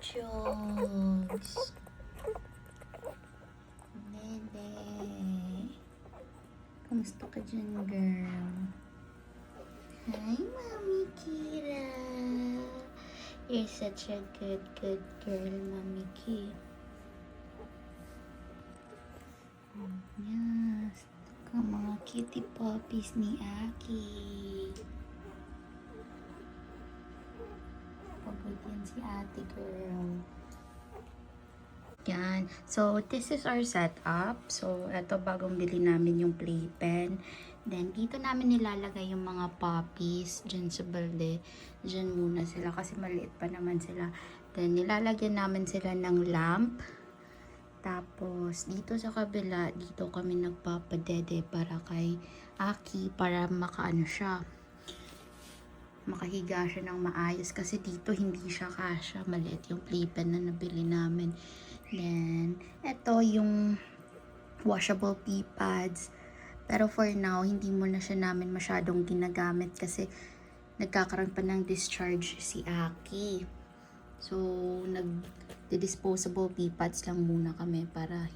Jones. Dede. Kamusta ka dyan, girl? Hi, Mommy Kira. You're such a good girl, Mommy Kira. Yes. Ito ka mga cutie puppies ni Aki. Pagod yan si ate, girl. Yan. So, this is our setup. So, eto bagong bili namin yung playpen. Then, dito namin nilalagay yung mga puppies dyan sa balde. Dyan muna sila kasi maliit pa naman sila. Then, nilalagyan namin sila ng lamp. Tapos, dito sa kabila, dito kami nagpapadede para kay Aki para makaano siya. Makahiga siya ng maayos kasi dito hindi siya kasya. Maliit yung playpen na nabili namin. Then, ito yung washable pee pads. Pero for now, hindi mo na siya namin masyadong ginagamit kasi nagkakaroon pa ng discharge si Aki. So, nag-disposable pee pads lang muna kami para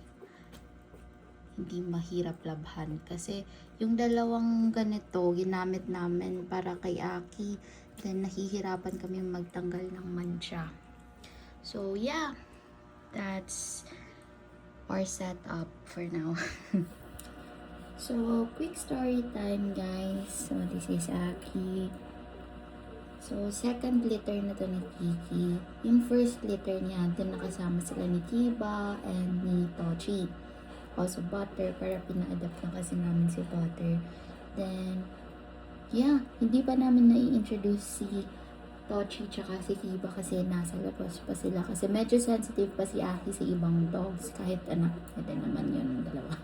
hindi mahirap labhan. Kasi yung dalawang ganito, ginamit namin para kay Aki. Then, nahihirapan kami magtanggal ng mancha. So, yeah. That's our setup for now. So, quick story time, guys. So, this is Aki. So, second litter na to ni Kiki. Yung first litter niya, doon nakasama sila ni Kiba and ni Tochi. Also, Butter, para pina-adapt na kasi namin si Butter. Then, yeah, hindi pa namin na-i-introduce si Tochi tsaka si Kiba kasi nasa labas pa sila. Kasi medyo sensitive pa si Aki sa ibang dogs. Kahit anak, ito naman yun, dalawa.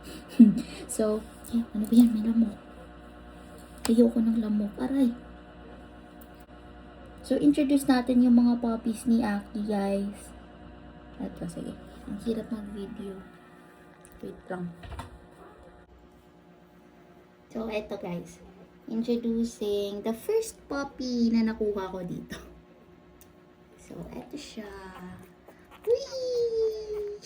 So, yeah, ano ba yan? May lamok. Ayoko ng lamok. Aray. So, introduce natin yung mga puppies ni Aki, guys. Ito, sige. Ang hirap mag-video. Wait lang. So, ito guys. Introducing the first puppy na nakuha ko dito. So, ito siya. Whee!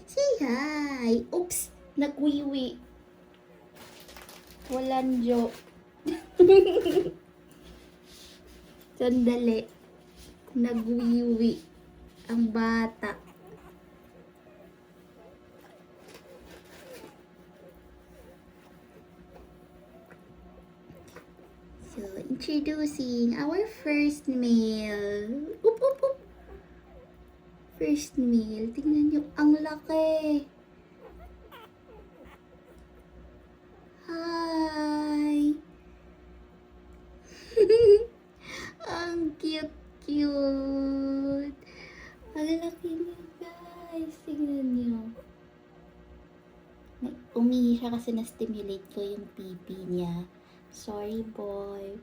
Say hi! Oops! Nagwiwi. Walang joke. Sandali. Nagwiwi. Ang bata. So, introducing our first male. Oop, oop, oop. First male. Tingnan nyo, ang laki. Hi. Ang cute. Ang laki niya, guys. Tingnan nyo. Umihi siya kasi na-stimulate ko yung pipi niya. Sorry, boy.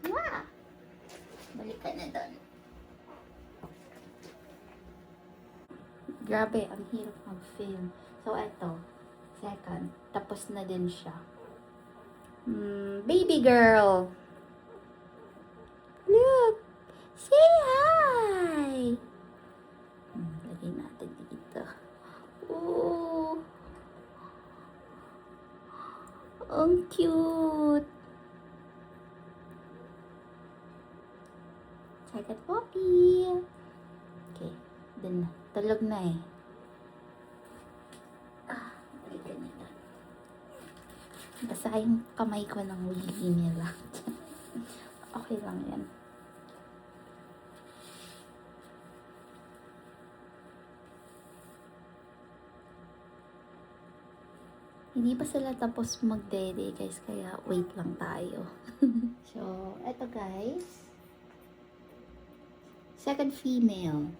Wow! Balik ka na doon. Grabe, ang hirap mag-film. So, eto. Second. Tapos na din siya. Baby girl! Look! Say hi! Lagay natin dito. Oh! Ang cute! Second puppy! Okay, dun na. Tulog na eh. Balikan nila. Basta yung kamay ko ng wigi nila. Okay lang yan. Hindi pa sila tapos mag-dede guys, kaya wait lang tayo. So, eto guys. Second female.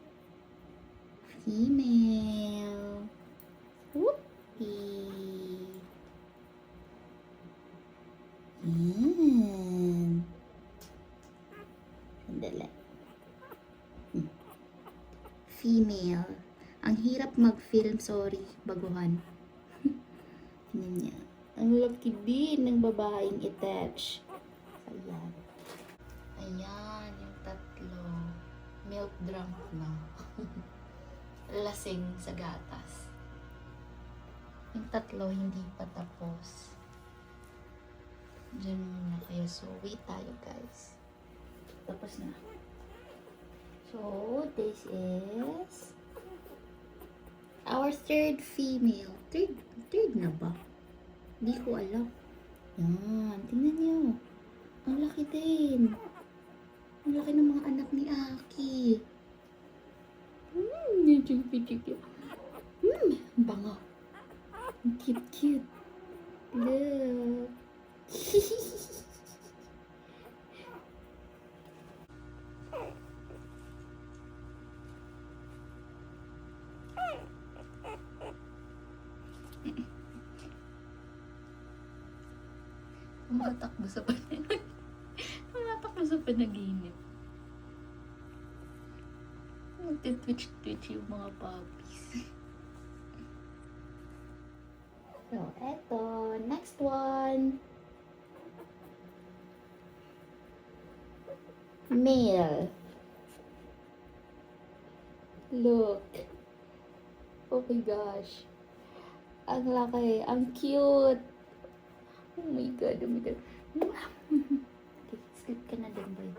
Female. Whoopee. Yan. Sandali. Female. Ang hirap mag-film, sorry, baguhan. Tingnan niya. Ang laki din ng babaeng attach. Ayan. Ayan, yung tatlo. milk drunk na. Lasing sa gatas. Yung tatlo hindi pa tapos. Diyan muna kayo. So, wait tayo guys. Tapos na. So, this is our third female. Third na ba? Hindi ko alam. Yan. Tingnan nyo. Ang laki din. Ang laki ng mga anak ni Aki. Chiki. Bango. Cute. Look. Tumatakbo sa panaginip. Nagtitwitch yung mga puppies. So, eto. Next one. Male. Look. Oh my gosh. Ang laki. Ang cute. Oh my god. Okay, sleep ka na din, boy.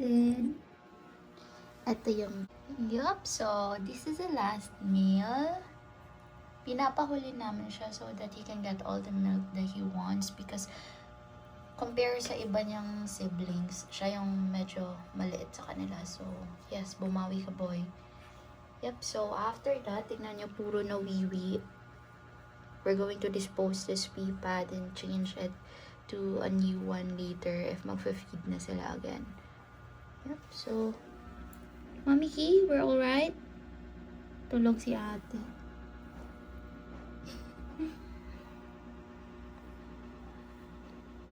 Then, ito yung, so, this is the last meal. Pinapahuli namin siya so that he can get all the milk that he wants because compare sa iba niyang siblings, siya yung medyo maliit sa kanila. So, yes, bumawi ka, boy. Yep, so after that, tingnan niyo, puro na wiwi. We're going to dispose this pee pad and change it to a new one later if mag-feed na sila again. Yep, so, Mami Key, we're alright? Tulog si ate.